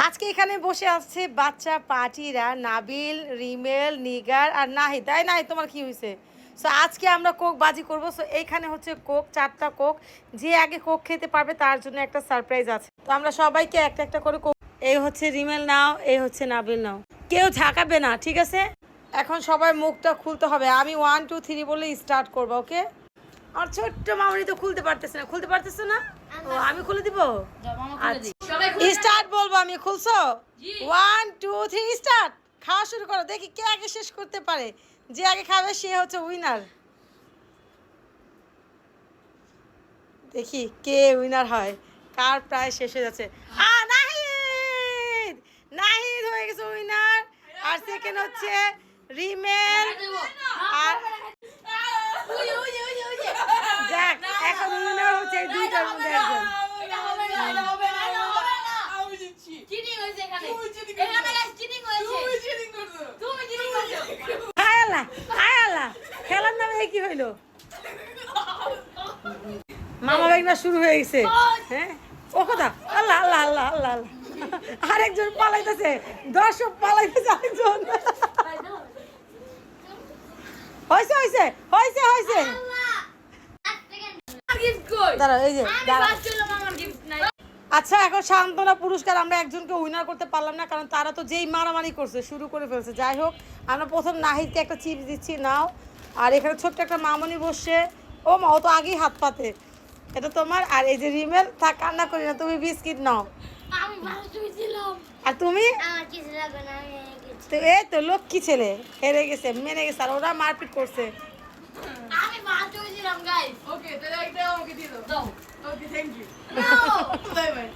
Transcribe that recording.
আজকে এখানে বসে আছে বাচ্চা পার্টিরা, নাবিল, রিমেল, নিগার আর নাহিদ। তাই নাহিদ, তোমার কি হয়েছে? সো আজকে আমরা কোক বাজি করব। সো এইখানে হচ্ছে কোক, 4টা কোক। যে আগে কোক খেতে পারবে তার জন্য একটা সারপ্রাইজ আছে। তো আমরা সবাইকে একটা একটা করে কোক, এই হচ্ছে রিমেল নাও, এই হচ্ছে নাবিল নাও। কেউ ঝাঁকাবে না, ঠিক আছে? এখন সবাই মুখটা খুলতে হবে। আমি 1 2 3 বলে স্টার্ট করবো, ওকে? আর ছোট্ট মামনি তো খুলতে পারতেছে না। খুলতে পারতেছে না? ও, আমি খুলে দিব। স্টার্ট বলবো আমি, খুলছো? 1 2 3 স্টার্ট। খাওয়া শুরু করো, দেখি কে আগে শেষ করতে পারে। যে আগে খাবে সে হচ্ছে উইনার। দেখি কে উইনার হয়, কার প্রায় শেষ হয়ে যাচ্ছে। নাহিদ, নাহিদ হয়ে গেছে উইনার। আর সেকেন্ড হচ্ছে রিমেল। আর যাক, এখন উইনার হচ্ছে এই দুইটার মধ্যে একজন। খেলার নামে কি হইলো? মামা ব্যাগটা শুরু হয়ে গেছে। হ্যাঁ, ও কথা। আল্লাহ আল্লাহ আল্লাহ আল্লাহ আল্লাহ। আরেকজন পালাইতেছে, দর্শক পালাইতেছে আরেকজন। হয়েছে হয়েছে হয়েছে হয়েছে। দাঁড়াও, এই যে আচ্ছা, এখন সান্ত্বনা পুরস্কার আমরা একজনকে উইনার করতে পারলাম না, কারণ তারা তো যেই মারামারি করছে শুরু করে ফেলছে। যাই হোক, আমরা প্রথম নাহিদকে একটা চিপস দিচ্ছি, নাও। আর এখানে ছোট্ট একটা মামনি বসছে। ও মা, ও তো আগেই হাত পাতে। এটা তোমার। আর এই যে রিমেল, তা কান্না করি না, তুমি বিস্কিট নাও। আর তুমি তো এই তো লক্ষ্মী ছেলে, হেরে গেছে, মেনে গেছে। আর ওরা মারপিট করছে। আমি বাচ্চা হয়েছিলাম গাইস। ওকে, তাহলে একটা ওকে দিয়ে দাও। ওকে, থ্যাংক ইউ। Bye bye.